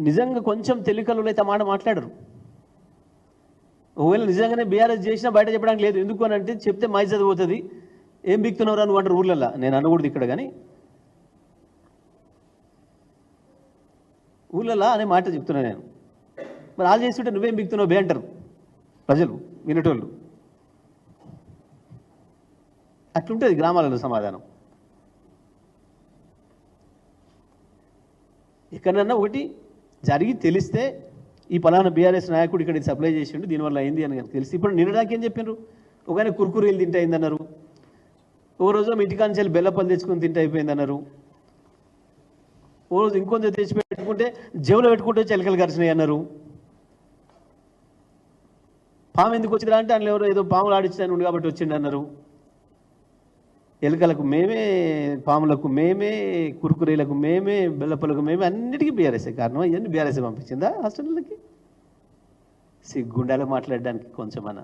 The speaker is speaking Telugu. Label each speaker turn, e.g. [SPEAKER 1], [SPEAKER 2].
[SPEAKER 1] నిజంగా కొంచెం తెలికలు అయితే మాట మాట్లాడరు. ఒకవేళ నిజంగానే బీఆర్ఎస్ చేసినా బయట చెప్పడానికి లేదు. ఎందుకు అని అంటే చెప్తే మై చదిపోతుంది, ఏం బిక్తున్నావు నువ్వు అంటారు ఊళ్ళల్లో. నేను అనకూడదు ఇక్కడ, కానీ ఊళ్ళల్లో అనే మాట చెప్తున్నా నేను. మరి వాళ్ళు చేస్తుంటే నువ్వేం బిక్తున్నావు బే అంటారు ప్రజలు, వినటోళ్ళు. అట్లుంటుంది గ్రామాలలో సమాధానం. ఎక్కడన్నా ఒకటి జరిగి తెలిస్తే ఈ పలానా బీఆర్ఎస్ నాయకుడు ఇక్కడ సప్లై చేసిండు దీనివల్ల అయింది అని తెలిసి, ఇప్పుడు నిన్నడాకేం చెప్పినారు, ఒకనే కుర్కురీలు తింటే అయిందన్నారు, ఓ రోజు మీ ఇంటికాంచెలు బెల్లపల్లి తెచ్చుకొని తింటే అయిపోయిందన్నారు, ఓ రోజు ఇంకొంచెం తెచ్చి పెట్టుకుంటే జేబులో పెట్టుకుంటే చిలకలు కరిచినాయి అన్నారు. పాము ఎందుకు వచ్చిందా అంటే అందులో ఎవరో ఏదో పాములు ఆడించాను ఉండి కాబట్టి వచ్చిండు అన్నారు. ఎలుకలకు మేమే, పాములకు మేమే, కురుకురీలకు మేమే, బెల్లపల్లకు మేమే, అన్నిటికీ బీఆర్ఎస్ఏ కారణం. ఇవన్నీ బీఆర్ఎస్ఏ పంపించిందా హాస్టళ్ళకి? సిగ్గుండాలో మాట్లాడడానికి కొంచెమన్నా.